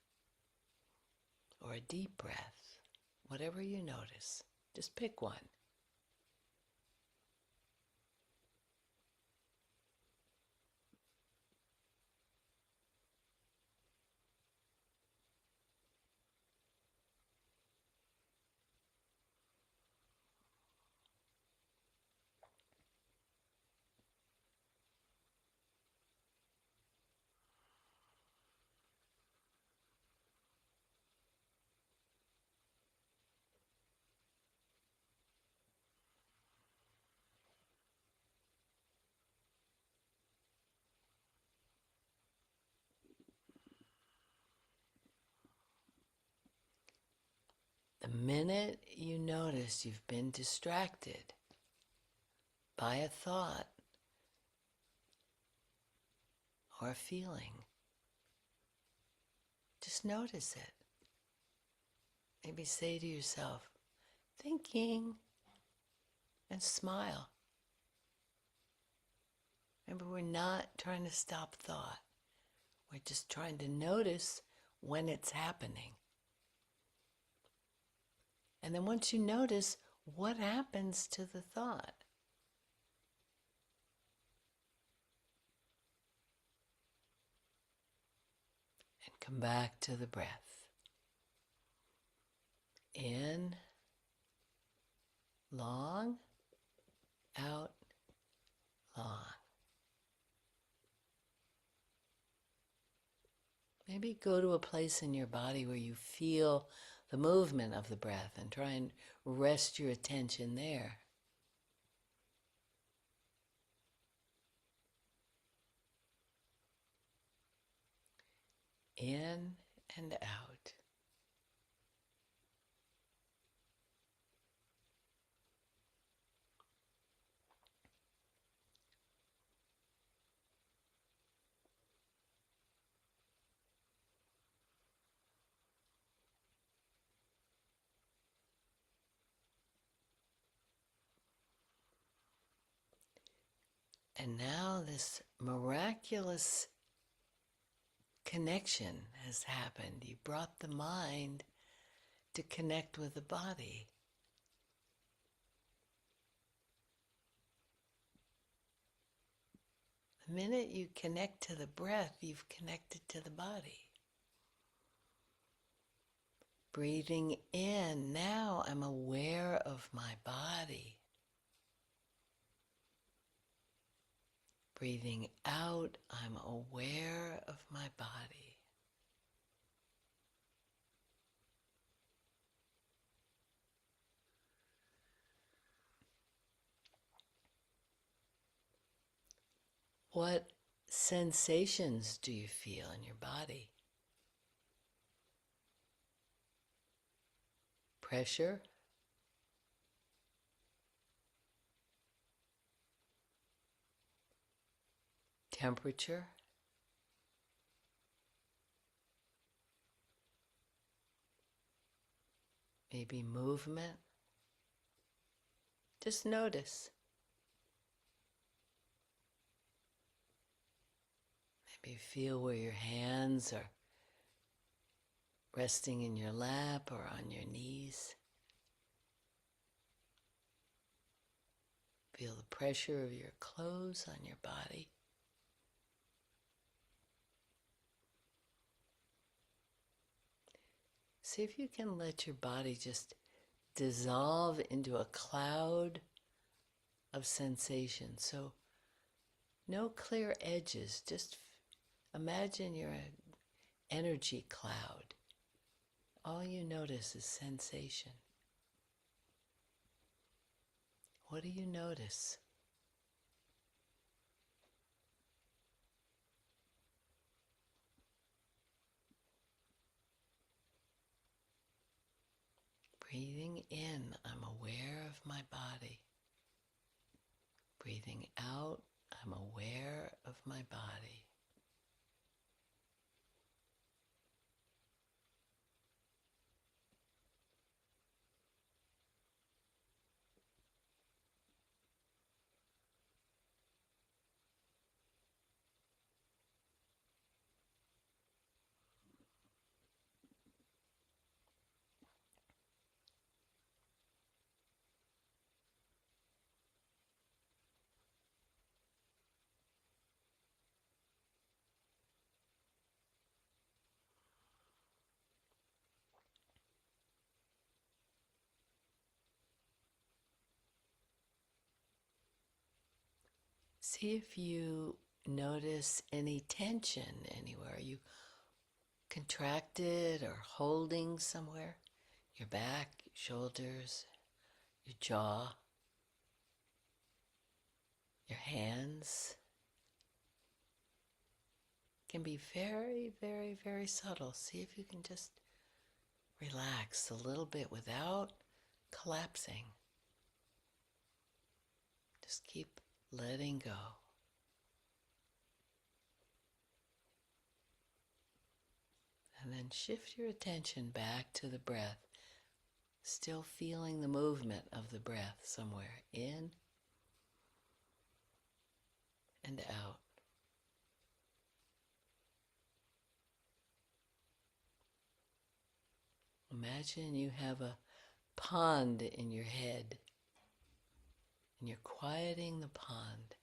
or a deep breath, whatever you notice. Just pick one. The minute you notice you've been distracted by a thought or a feeling, just notice it. Maybe say to yourself, thinking, and smile. Remember, we're not trying to stop thought. We're just trying to notice when it's happening. And then once you notice, what happens to the thought? And come back to the breath. In, long, out, long. Maybe go to a place in your body where you feel the movement of the breath and try and rest your attention there. In and out. And now this miraculous connection has happened. You brought the mind to connect with the body. The minute you connect to the breath, you've connected to the body. Breathing in, now I'm aware of my body. Breathing out, I'm aware of my body. What sensations do you feel in your body? Pressure? Temperature? Maybe movement? Just notice. Maybe feel where your hands are resting in your lap or on your knees. Feel the pressure of your clothes on your body. See if you can let your body just dissolve into a cloud of sensation. So no clear edges, just imagine you're an energy cloud. All you notice is sensation. What do you notice? Breathing in, I'm aware of my body. Breathing out, I'm aware of my body. See if you notice any tension anywhere. Are you contracted or holding somewhere? Your back, your shoulders, your jaw, your hands. Can be very, very, very subtle. See if you can just relax a little bit without collapsing. Just keep letting go. And then shift your attention back to the breath, still feeling the movement of the breath somewhere in and out. Imagine you have a pond in your head and you're quieting the pond.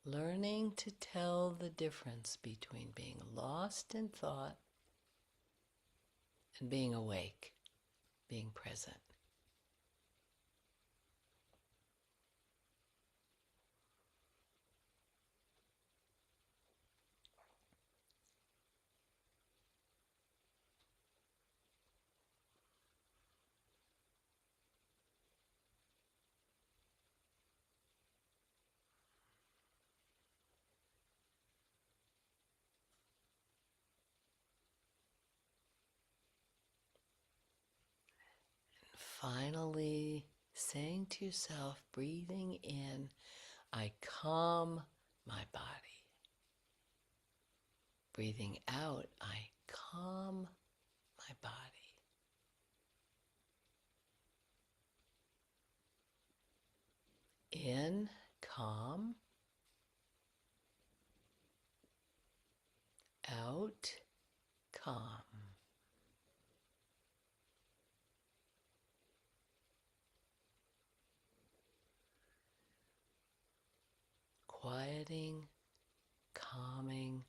Learning to tell the difference between being lost in thought and being awake, being present. Finally, saying to yourself, breathing in, I calm my body. Breathing out, I calm my body. In, calm. Out, calm. Quieting, calming,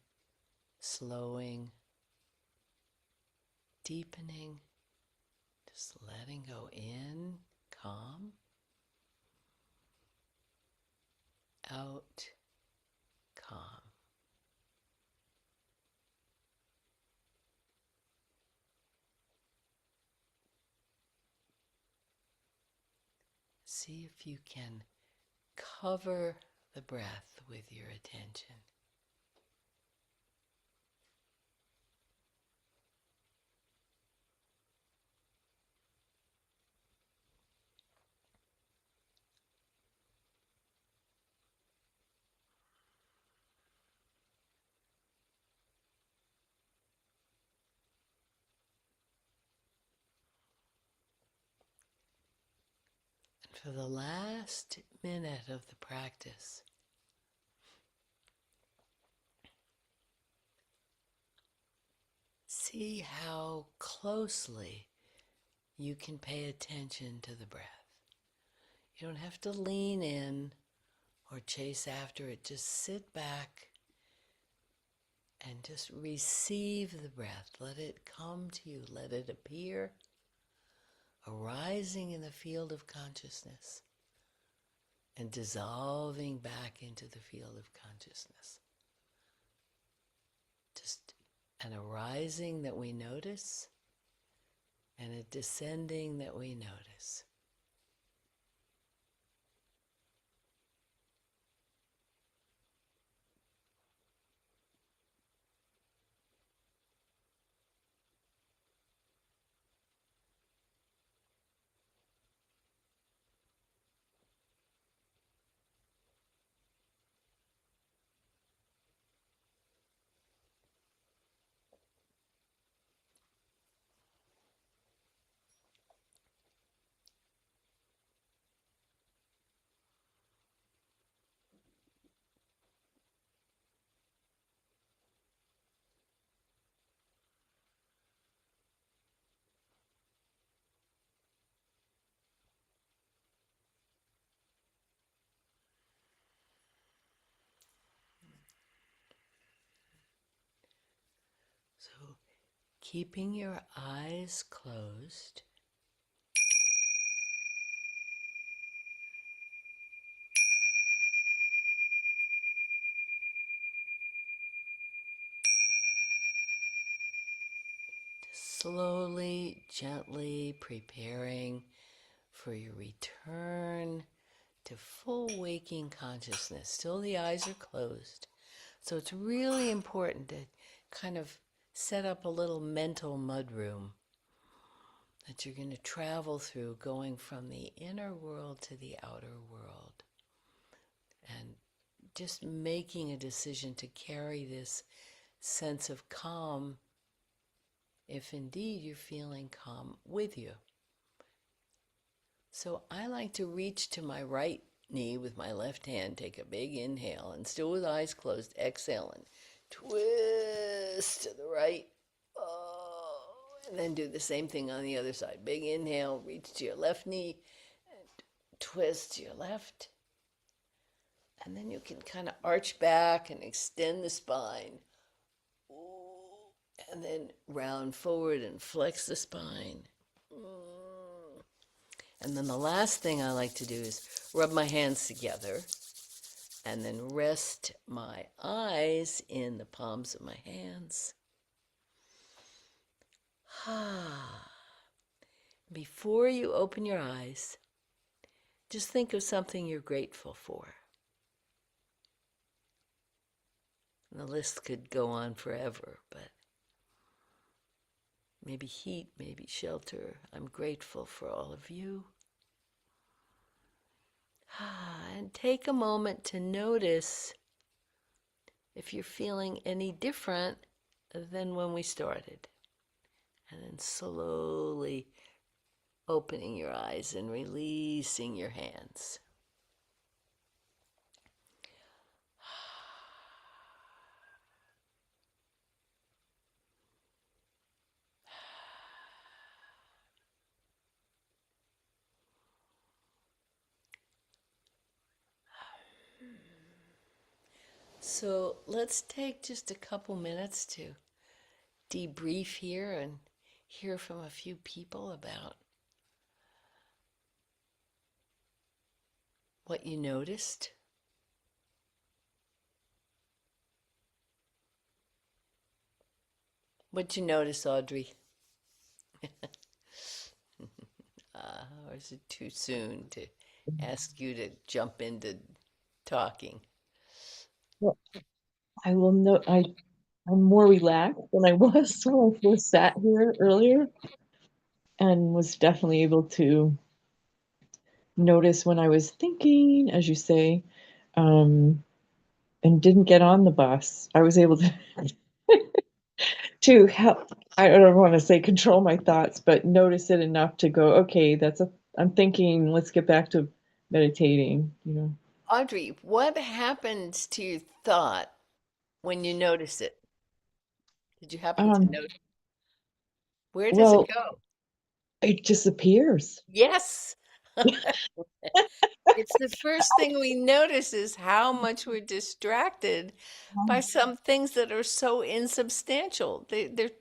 slowing, deepening, just letting go in, calm, out, calm. See if you can cover the breath with your attention. And for the last minute of the practice, see how closely you can pay attention to the breath. You don't have to lean in or chase after it. Just sit back and just receive the breath. Let it come to you. Let it appear, arising in the field of consciousness and dissolving back into the field of consciousness. Just an arising that we notice and a descending that we notice. So, keeping your eyes closed, slowly, gently preparing for your return to full waking consciousness. Still, the eyes are closed. So, it's really important to kind of set up a little mental mudroom that you're going to travel through, going from the inner world to the outer world. And just making a decision to carry this sense of calm, if indeed you're feeling calm, with you. So I like to reach to my right knee with my left hand, take a big inhale, and still with eyes closed, exhale and twist to the right. Oh, and then do the same thing on the other side. Big inhale, reach to your left knee, and twist to your left. And then you can kind of arch back and extend the spine. And then round forward and flex the spine. And then the last thing I like to do is rub my hands together and then rest my eyes in the palms of my hands. Before you open your eyes, just think of something you're grateful for. And the list could go on forever, but maybe heat, maybe shelter. I'm grateful for all of you. And take a moment to notice if you're feeling any different than when we started. And then slowly opening your eyes and releasing your hands. So let's take just a couple minutes to debrief here and hear from a few people about what you noticed. What'd you notice, Audrey? Or is it too soon to ask you to jump into talking?
Well, I will note I'm more relaxed than I was when I first sat here earlier, and was definitely able to notice when I was thinking, as you say, and didn't get on the bus. I was able to to help. I don't want to say control my thoughts, but notice it enough to go, okay, I'm thinking, let's get back to meditating,
Audrey, what happens to your thought when you notice it? Did you happen to
Um,
notice? Where does it
well,
go?
it disappears.
Yes. It's the first thing we notice is how much we're distracted by some things that are so insubstantial. The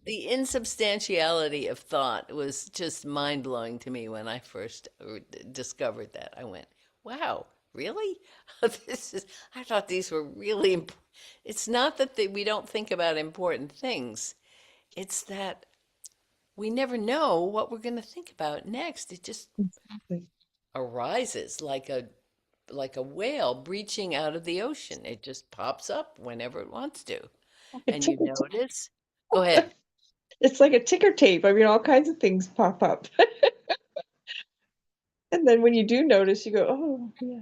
insubstantiality of thought was just mind blowing to me when I first discovered that. I went, "Wow, really? I thought these were really important." It's not that we don't think about important things. It's that we never know what we're going to think about next. It just
Exactly.
arises like a whale breaching out of the ocean. It just pops up whenever it wants to.
Like a
And you
ticker
notice, go ahead.
It's like a ticker tape. I mean, all kinds of things pop up. And then when you do notice, you go, oh, yeah.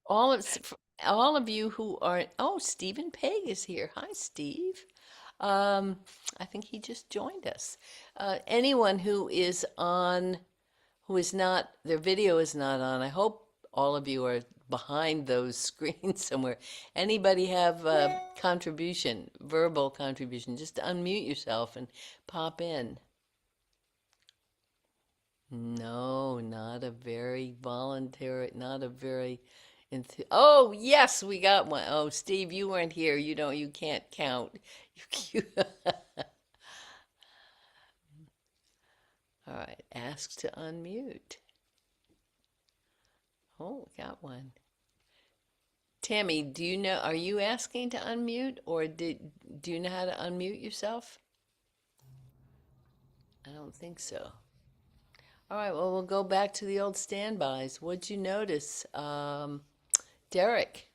All of all of you who are, oh, Stephen Pegg is here. Hi, Steve. Um, I think he just joined us. Anyone who is on, who is not, their video is not on. I hope all of you are behind those screens somewhere. Anybody have a contribution, verbal contribution? Just unmute yourself and pop in. No, not a very voluntary, not a very oh, yes, we got one. Oh, Steve, you weren't here. You can't count. You, all right, ask to unmute. Oh, we got one. Tammy, do you know, are you asking to unmute or do you know how to unmute yourself? I don't think so. All right, well, we'll go back to the old standbys. What'd you notice? Derek.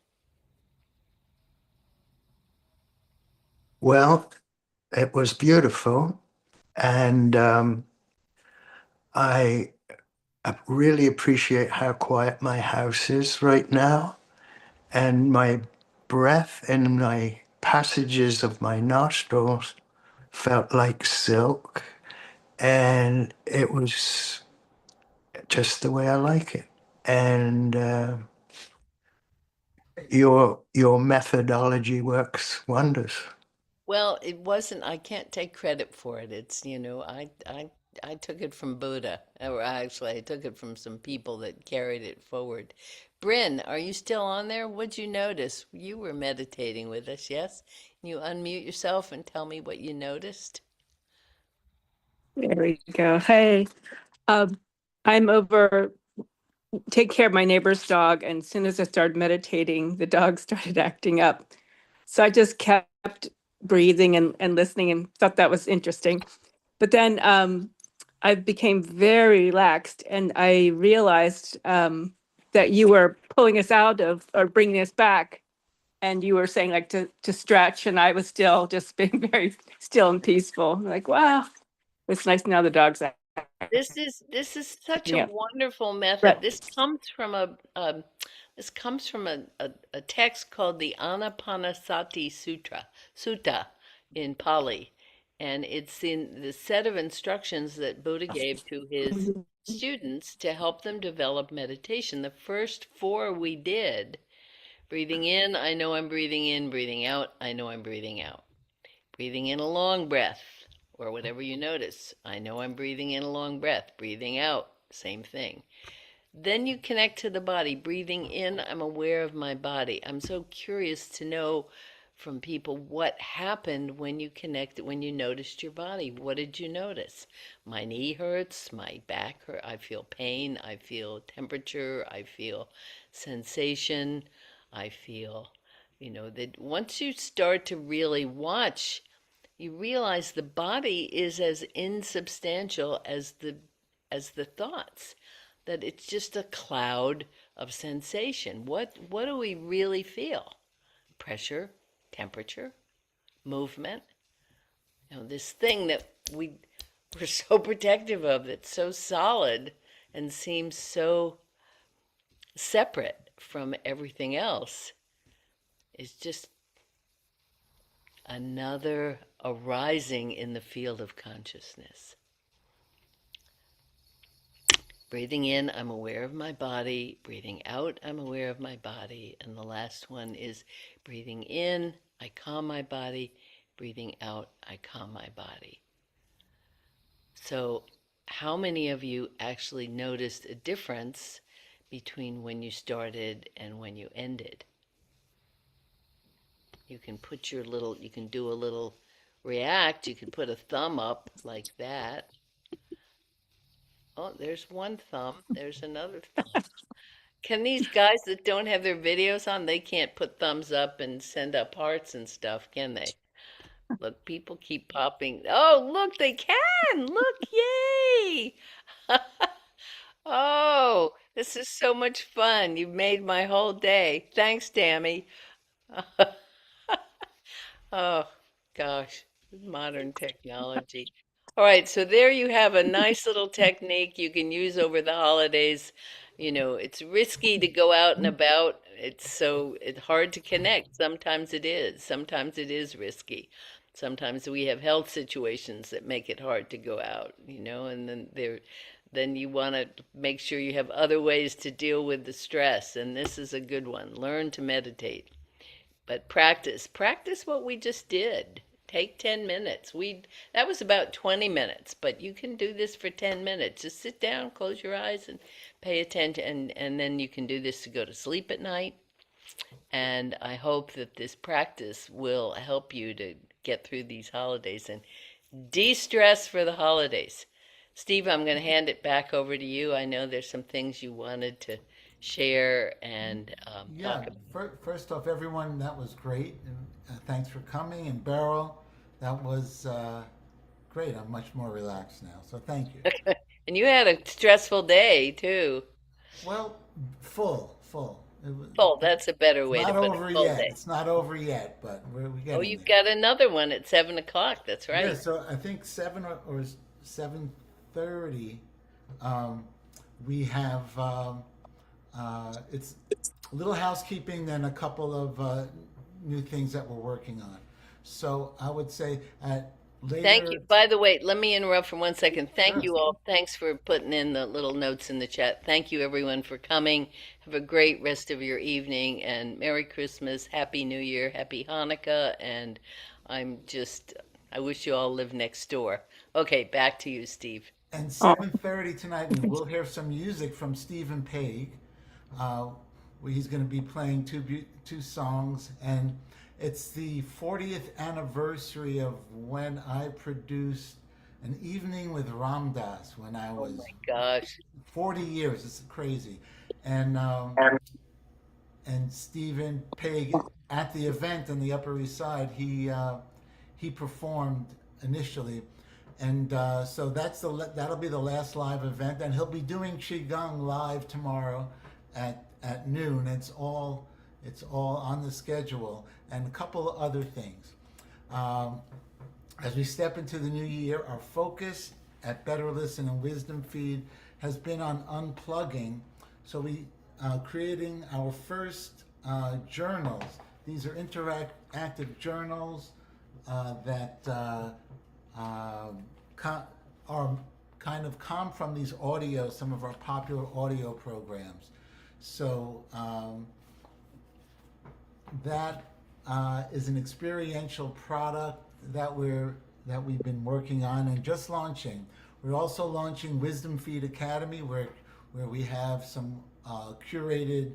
Well, it was beautiful, and I really appreciate how quiet my house is right now, and my breath in my passages of my nostrils felt like silk, and it was just the way I like it. And your methodology works wonders.
Well, it wasn't, I can't take credit for it. It's, I took it from Buddha, or actually, I took it from some people that carried it forward. Bryn, are you still on there? What'd you notice? You were meditating with us, yes? Can you unmute yourself and tell me what you noticed?
There we go. Hey, I'm over take care of my neighbor's dog, and as soon as I started meditating, the dog started acting up. So I just kept breathing and listening and thought that was interesting. But then I became very relaxed, and I realized that you were pulling us out of or bringing us back, and you were saying like to stretch, and I was still just being very still and peaceful. Like, wow, it's nice now the dog's
This is such a
acting up.
wonderful method.
Right.
This comes from a text called the Anapanasati Sutta in Pali, and it's in the set of instructions that Buddha gave to his students to help them develop meditation. The first four we did, breathing in, I know I'm breathing in, breathing out, I know I'm breathing out. Breathing in a long breath, or whatever you notice. I know I'm breathing in a long breath. Breathing out, same thing. Then you connect to the body. Breathing in, I'm aware of my body. I'm so curious to know from people what happened when you connected, when you noticed your body. What did you notice? My knee hurts, my back hurts, I feel pain, I feel temperature, I feel sensation, I feel, that once you start to really watch, you realize the body is as insubstantial as the thoughts, that it's just a cloud of sensation. What do we really feel? Pressure, temperature, movement. This thing that we're so protective of, that's so solid and seems so separate from everything else, is just another arising in the field of consciousness. Breathing in, I'm aware of my body. Breathing out, I'm aware of my body. And the last one is breathing in, I calm my body. Breathing out, I calm my body. So, how many of you actually noticed a difference between when you started and when you ended? You can you can do a little react. You can put a thumb up like that. Oh, there's one thumb. There's another thumb. Can these guys that don't have their videos on, they can't put thumbs up and send up hearts and stuff, can they? Look, people keep popping. Oh, look, they can. Look, yay. Oh, this is so much fun. You've made my whole day. Thanks, Tammy. Oh, gosh, modern technology. All right, so there you have a nice little technique you can use over the holidays. You know, it's risky to go out and about. It's hard to connect. Sometimes it is. Sometimes it is risky. Sometimes we have health situations that make it hard to go out, and then you want to make sure you have other ways to deal with the stress, and this is a good one. Learn to meditate. But practice what we just did. Take 10 minutes. That was about 20 minutes, but you can do this for 10 minutes. Just sit down, close your eyes and pay attention, and then you can do this to go to sleep at night. And I hope that this practice will help you to get through these holidays and de-stress for the holidays. Steve, I'm going to hand it back over to you. I know there's some things you wanted to share and
Yeah,
talk about.
first off, everyone, that was great. And thanks for coming. And Beryl, that was great. I'm much more relaxed now. So thank you.
And you had a stressful day too.
Well, full.
Full, that's a better
It's
way to
not
put it.
over
Full
yet.
day.
It's not over yet, but we're
Oh,
getting
you've
there.
got another one at 7 o'clock. That's
Yeah,
right.
so I think 7 or 7:30, we have it's a little housekeeping, then a couple of new things that we're working on. So I would say at
Thank
later.
you. By the way, let me interrupt for 1 second. Thank
Sure.
you all. Thanks for putting in the little notes in the chat. Thank you, everyone, for coming. Have a great rest of your evening and Merry Christmas, Happy New Year, Happy Hanukkah. And I wish you all lived next door. Okay, back to you, Steve.
And
Oh,
7:30 tonight, we will hear some music from Stephen Page. Uh, where he's going to be playing two songs, and it's the 40th anniversary of when I produced an evening with Ram Dass when I
Oh
was
my gosh.
40 years. It's crazy, and Stephen Page at the event on the Upper East Side, he performed initially, and so that'll be the last live event, and he'll be doing qigong live tomorrow at noon. It's all on the schedule, and a couple of other things. As we step into the new year, our focus at BetterListen and WisdomFeed has been on unplugging. So we creating our first journals. These are interactive journals that are kind of come from these some of our popular audio programs. So that is an experiential product that we've been working on and just launching. We're also launching Wisdom Feed Academy, where we have some curated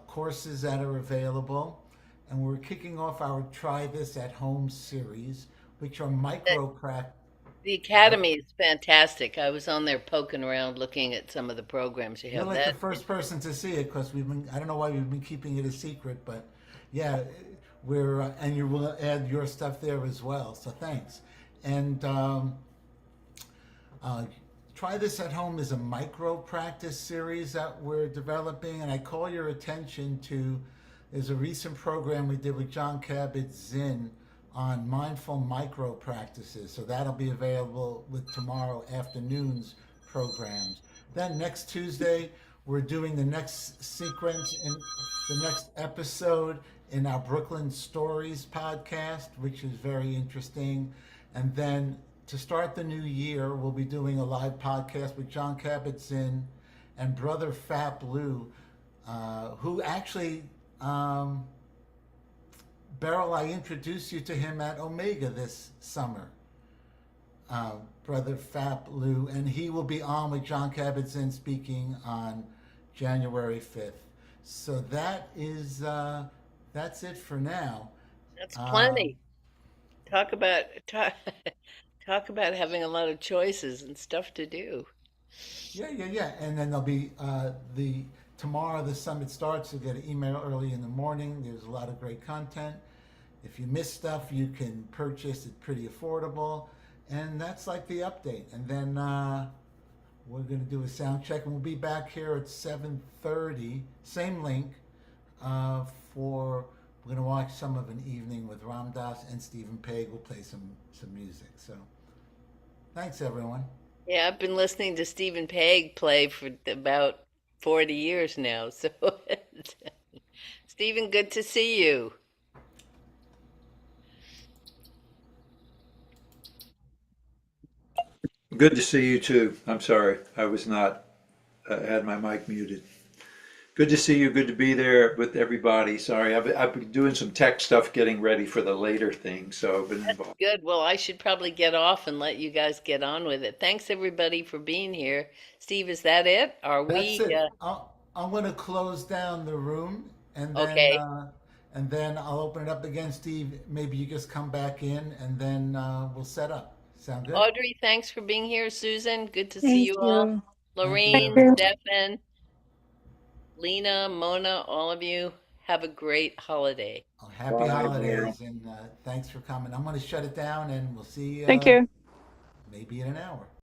courses that are available, and we're kicking off our Try This at Home series, which are micro practice.
The Academy is fantastic. I was on there poking around looking at some of the programs you
You're
have.
like the first person to see it because I don't know why we've been keeping it a secret, but yeah, and you will add your stuff there as well. So thanks. And Try This at Home is a micro practice series that we're developing, and I call your attention to, there's a recent program we did with Jon Kabat-Zinn on mindful micro practices. So that'll be available with tomorrow afternoon's programs. Then next Tuesday, we're doing the next sequence in the next episode in our Brooklyn Stories podcast, which is very interesting. And then to start the new year, we'll be doing a live podcast with Jon Kabat-Zinn and Brother Fap Lou, who actually, Beryl, I introduced you to him at Omega this summer. Brother Fap Lou, and he will be on with Jon Kabat-Zinn speaking on January 5th. So that's it for now.
That's plenty. Talk about talk about having a lot of choices and stuff to do.
Yeah. And then there'll be tomorrow the summit starts. You'll get an email early in the morning. There's a lot of great content. if you miss stuff, you can purchase it pretty affordable. And that's like the update. And then we're going to do a sound check, and we'll be back here at 7:30, same link, for we're going to watch some of an evening with Ram Dass and Stephen Pegg. We'll play some music. So thanks, everyone.
Yeah, I've been listening to Stephen Pegg play for about 40 years now. So, Stephen, good to see you.
Good to see you too. I'm sorry, I was not, had my mic muted. Good to see you. Good to be there with everybody. Sorry, I've been doing some tech stuff, getting ready for the later thing, so I've been involved.
Good. Well, I should probably get off and let you guys get on with it. Thanks, everybody, for being here. Steve, is that it? Are we?
That's it. I'm going to close down the room, and then
Okay.
and then I'll open it up again. Steve, maybe you just come back in, and then we'll set up. Sound good?
Audrey, thanks for being here. Susan, good to see you
Thank
all.
you.
Lorraine,
you.
Stefan, Lena, Mona, all of you, have a great holiday.
Happy
Bye,
holidays, and thanks for coming. I'm going to shut it down, and we'll see
Thank you.
maybe in an hour.